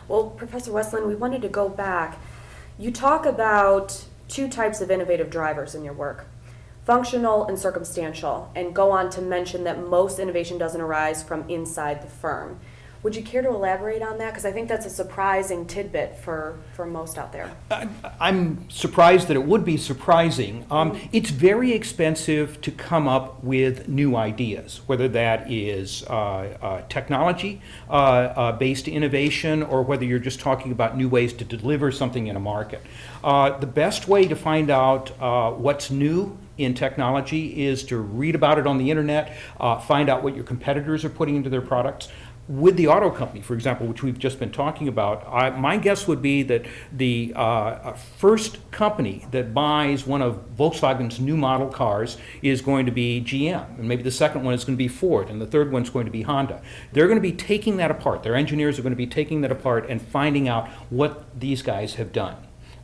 Well, Professor Westland, we wanted to go back. You talk about two types of innovative drivers in your work, functional and circumstantial, and go on to mention that most innovation doesn't arise from inside the firm. Would you care to elaborate on that? Because I think that's a surprising tidbit for most out there. I'm surprised that it would be surprising. It's very expensive to come up with new ideas, whether that is technology-based innovation or whether you're just talking about new ways to deliver something in a market. The best way to find out what's new in technology is to read about it on the internet, find out what your competitors are putting into their products. With the auto company, for example, which we've just been talking about, my guess would be that the first company that buys one of Volkswagen's new model cars is going to be GM, and maybe the second one is going to be Ford, and the third one's going to be Honda. They're going to be taking that apart. Their engineers are going to be taking that apart and finding out what these guys have done.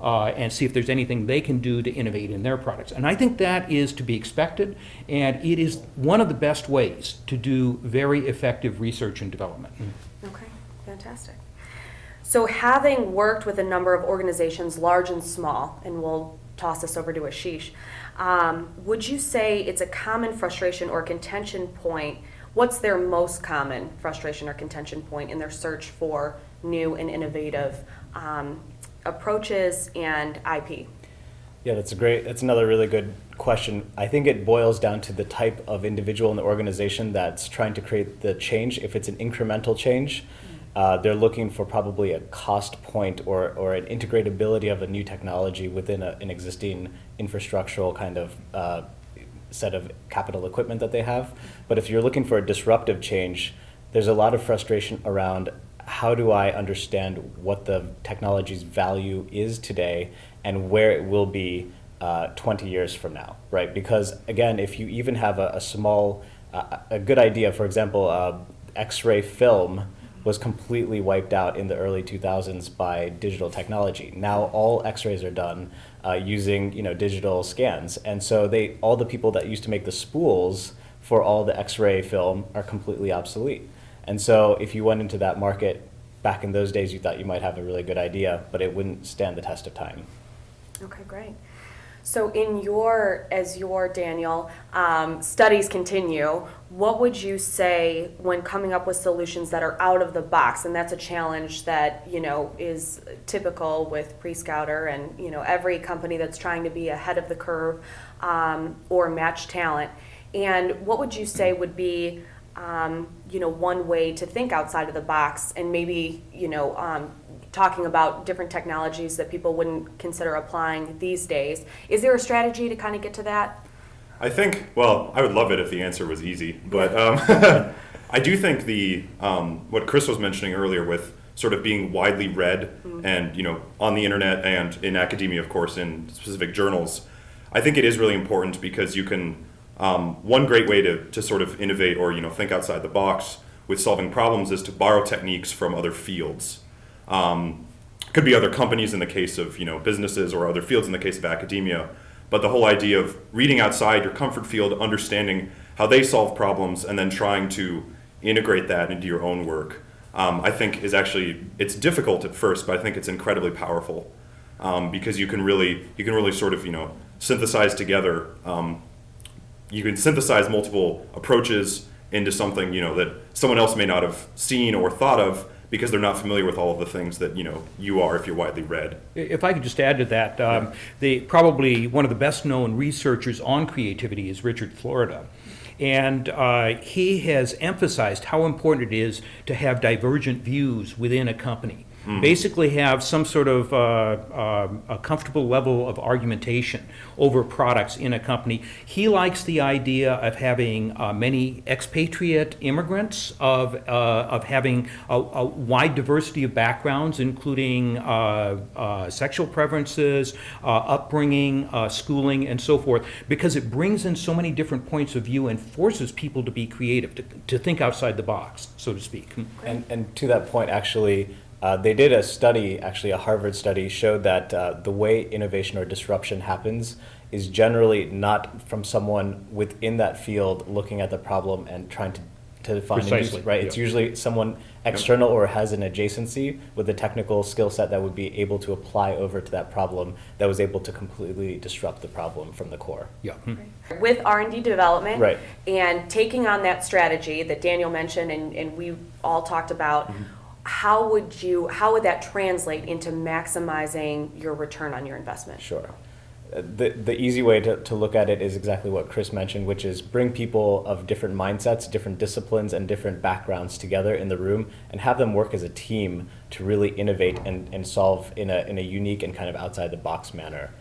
And see if there's anything they can do to innovate in their products. And I think that is to be expected, and it is one of the best ways to do very effective research and development. Okay, fantastic. So having worked with a number of organizations, large and small, and we'll toss this over to Ashish, would you say it's a common frustration or contention point? What's their most common frustration or contention point in their search for new and innovative approaches and IP? Yeah, that's another really good question. I think it boils down to the type of individual in the organization that's trying to create the change. If it's an incremental change, they're looking for probably a cost point or an integratability of a new technology within an existing infrastructural kind of set of capital equipment that they have. But if you're looking for a disruptive change, there's a lot of frustration around how do I understand what the technology's value is today and where it will be 20 years from now, right? Because again, if you even have a small, a good idea, for example, X-ray film was completely wiped out in the early 2000s by digital technology. Now all X-rays are done using digital scans, and so all the people that used to make the spools for all the X-ray film are completely obsolete. And so if you went into that market back in those days, you thought you might have a really good idea, but it wouldn't stand the test of time. Okay, great. So as your Daniel, studies continue, what would you say when coming up with solutions that are out of the box? And that's a challenge that, is typical with Pre-Scouter and, every company that's trying to be ahead of the curve or match talent. And what would you say would be one way to think outside of the box and maybe, talking about different technologies that people wouldn't consider applying these days. Is there a strategy to kind of get to that? I think, I would love it if the answer was easy, but I do think what Chris was mentioning earlier with sort of being widely read and, on the internet and in academia, of course, in specific journals, I think it is really important because you can, one great way to sort of innovate or, think outside the box with solving problems is to borrow techniques from other fields. Could be other companies in the case of businesses or other fields in the case of academia, but the whole idea of reading outside your comfort field, understanding how they solve problems, and then trying to integrate that into your own work, I think is actually, it's difficult at first, but I think it's incredibly powerful because you can really sort of synthesize together. You can synthesize multiple approaches into something that someone else may not have seen or thought of, because they're not familiar with all of the things that you are if you're widely read. If I could just add to that, probably one of the best known researchers on creativity is Richard Florida. And he has emphasized how important it is to have divergent views within a company. Basically have some sort of a comfortable level of argumentation over products in a company. He likes the idea of having many expatriate immigrants, of having a wide diversity of backgrounds, including sexual preferences, upbringing, schooling, and so forth, because it brings in so many different points of view and forces people to be creative, to think outside the box, so to speak. And to that point, actually, they did a study, actually a Harvard study, showed that the way innovation or disruption happens is generally not from someone within that field looking at the problem and trying to find a use, right? Yeah. It's usually someone external or has an adjacency with a technical skill set that would be able to apply over to that problem that was able to completely disrupt the problem from the core. Yeah. With R&D development Right. and taking on that strategy that Daniel mentioned and we all talked about, how would that translate into maximizing your return on your investment? Sure. The easy way to look at it is exactly what Chris mentioned, which is bring people of different mindsets, different disciplines, and different backgrounds together in the room and have them work as a team to really innovate and solve in a unique and kind of outside the box manner.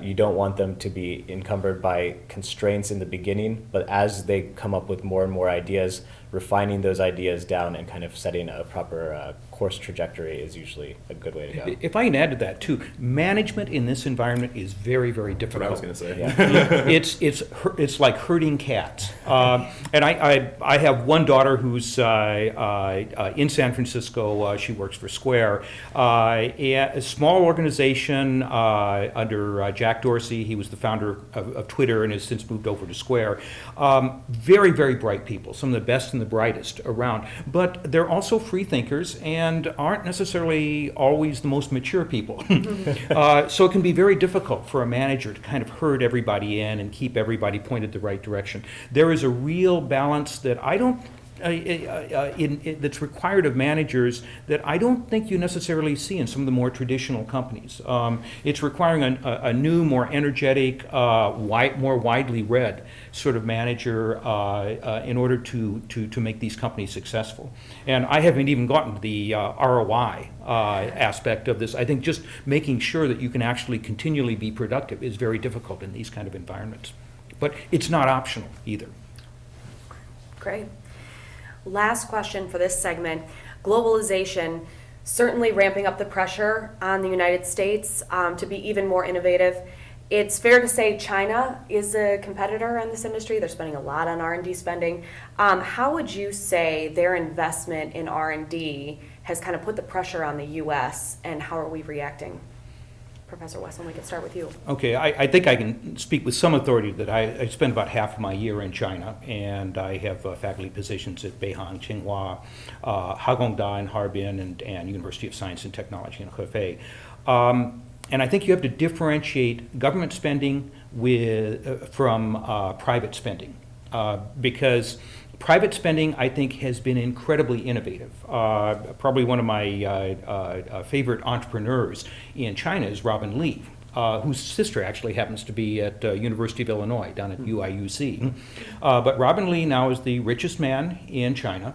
You don't want them to be encumbered by constraints in the beginning, but as they come up with more and more ideas, refining those ideas down and kind of setting a proper course trajectory is usually a good way to go. If I can add to that too, management in this environment is very, very That's what I difficult. was going to say. Yeah. It's like herding cats. And I have one daughter who's in San Francisco. She works for Square, a small organization under Jack Dorsey. He was the founder of Twitter and has since moved over to Square. Very, very bright people, some of the best and the brightest around. But they're also free thinkers and aren't necessarily always the most mature people. So it can be very difficult for a manager to kind of herd everybody in and keep everybody pointed the right direction. There is a real balance that I don't that's required of managers that I don't think you necessarily see in some of the more traditional companies. It's requiring a new, more energetic, more widely read sort of manager in order to make these companies successful. And I haven't even gotten to the ROI aspect of this. I think just making sure that you can actually continually be productive is very difficult in these kind of environments. But it's not optional either. Great. Last question for this segment. Globalization certainly ramping up the pressure on the United States to be even more innovative. It's fair to say China is a competitor in this industry. They're spending a lot on R&D spending. How would you say their investment in R&D has kind of put the pressure on the U.S. and how are we reacting? Professor Wesson, we can start with you. Okay, I think I can speak with some authority that I spent about half of my year in China, and I have faculty positions at Beihang, Tsinghua, Hagongda in Harbin, and University of Science and Technology in Hefei. And I think you have to differentiate government spending from private spending, because private spending, I think, has been incredibly innovative. Probably one of my favorite entrepreneurs in China is Robin Li, whose sister actually happens to be at University of Illinois, down at UIUC. But Robin Li now is the richest man in China.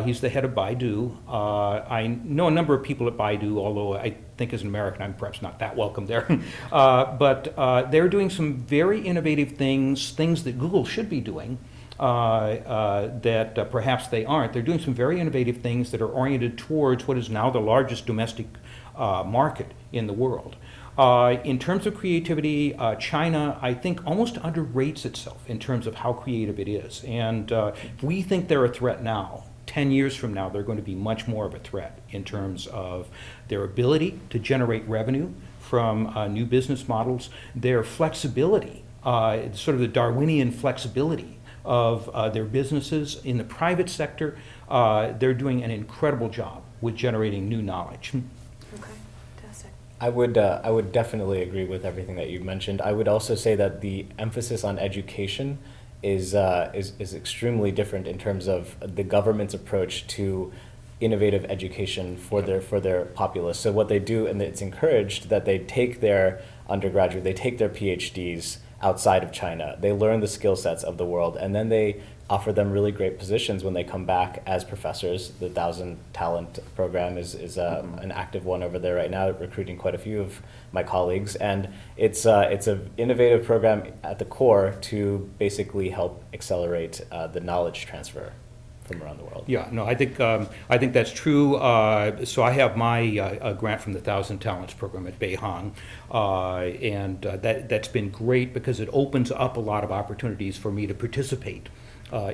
He's the head of Baidu. I know a number of people at Baidu, although I think as an American I'm perhaps not that welcome there. But they're doing some very innovative things that Google should be doing. That perhaps they aren't. They're doing some very innovative things that are oriented towards what is now the largest domestic market in the world. In terms of creativity, China, I think, almost underrates itself in terms of how creative it is. And if we think they're a threat now, 10 years from now, they're going to be much more of a threat in terms of their ability to generate revenue from new business models, their flexibility, sort of the Darwinian flexibility of their businesses. In the private sector, they're doing an incredible job with generating new knowledge. Okay, fantastic. I would definitely agree with everything that you mentioned. I would also say that the emphasis on education is extremely different in terms of the government's approach to innovative education for their populace. So what they do, and it's encouraged that they take their undergraduate, they take their PhDs outside of China. They learn the skill sets of the world, and then they offer them really great positions when they come back as professors. The 1,000 Talent program is an active one over there right now, recruiting quite a few of my colleagues. And it's an innovative program at the core to basically help accelerate the knowledge transfer from around the world. Yeah, no, I think that's true. So I have my grant from the 1,000 Talents program at Beihang, and that's been great because it opens up a lot of opportunities for me to participate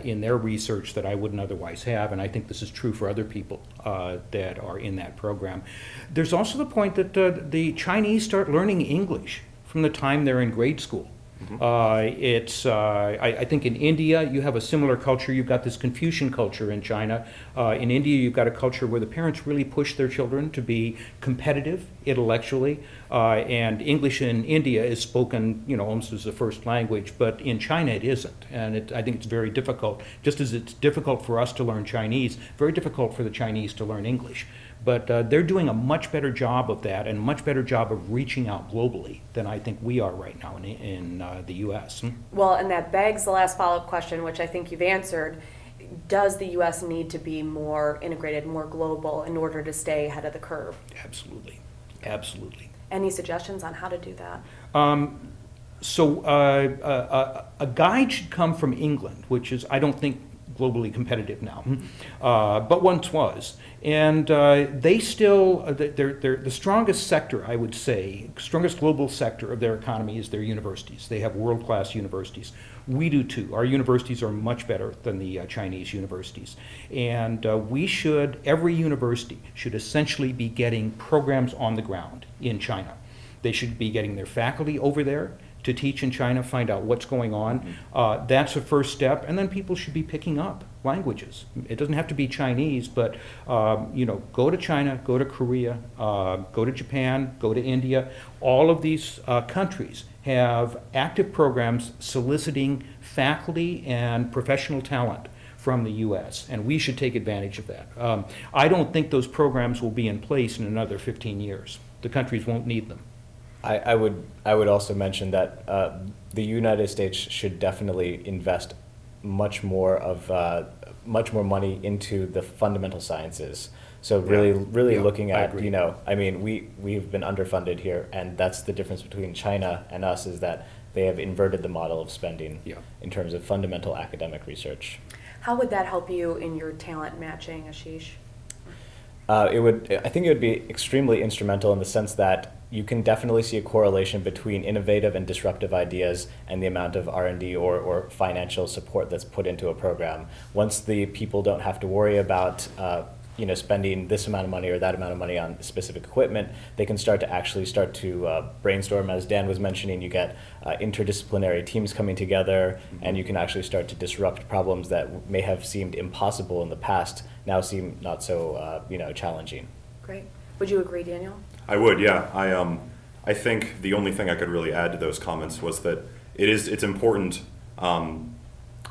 in their research that I wouldn't otherwise have, and I think this is true for other people that are in that program. There's also the point that the Chinese start learning English from the time they're in grade school. I think in India, you have a similar culture. You've got this Confucian culture in China. In India, you've got a culture where the parents really push their children to be competitive intellectually. And English in India is spoken, almost as a first language, but in China it isn't. And I think it's very difficult. Just as it's difficult for us to learn Chinese, very difficult for the Chinese to learn English. But they're doing a much better job of that and a much better job of reaching out globally than I think we are right now in the U.S. Well, and that begs the last follow-up question, which I think you've answered. Does the U.S. need to be more integrated, more global in order to stay ahead of the curve? Absolutely. Absolutely. Any suggestions on how to do that? So a guide should come from England, which is, I don't think, globally competitive now, but once was. And they still, they're the strongest sector, I would say, strongest global sector of their economy is their universities. They have world-class universities. We do too. Our universities are much better than the Chinese universities. And every university should essentially be getting programs on the ground in China. They should be getting their faculty over there to teach in China, find out what's going on. That's a first step, and then people should be picking up languages. It doesn't have to be Chinese, but go to China, go to Korea, go to Japan, go to India. All of these countries have active programs soliciting faculty and professional talent from the U.S., and we should take advantage of that. I don't think those programs will be in place in another 15 years. The countries won't need them. I would also mention that the United States should definitely invest much more money into the fundamental sciences. So really Yeah, looking I at, agree. we've been underfunded here, and that's the difference between China and us, is that they have inverted the model of spending in terms of fundamental academic research. How would that help you in your talent matching, Ashish? I think it would be extremely instrumental in the sense that you can definitely see a correlation between innovative and disruptive ideas and the amount of R&D or financial support that's put into a program. Once the people don't have to worry about spending this amount of money or that amount of money on specific equipment, they can start to brainstorm. As Dan was mentioning, you get interdisciplinary teams coming together, and you can actually start to disrupt problems that may have seemed impossible in the past, now seem not so challenging. Great. Would you agree, Daniel? I would, yeah. I think the only thing I could really add to those comments was that it's important. I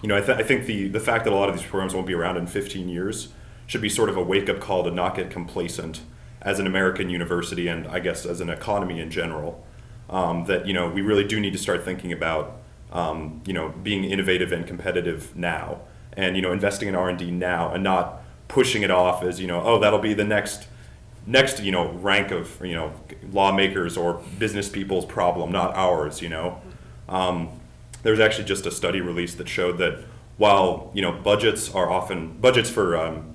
think the fact that a lot of these programs won't be around in 15 years should be sort of a wake-up call to not get complacent as an American university, and I guess as an economy in general. That we really do need to start thinking about being innovative and competitive now, and investing in R&D now, and not pushing it off as that'll be the next rank of lawmakers or business people's problem, not ours. There's actually just a study released that showed that while budgets for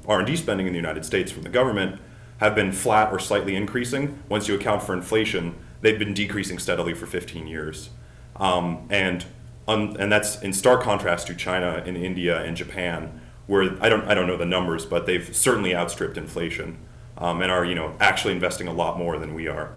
R&D spending in the United States from the government have been flat or slightly increasing, once you account for inflation, they've been decreasing steadily for 15 years, and that's in stark contrast to China and India and Japan, where I don't know the numbers, but they've certainly outstripped inflation. And are actually investing a lot more than we are.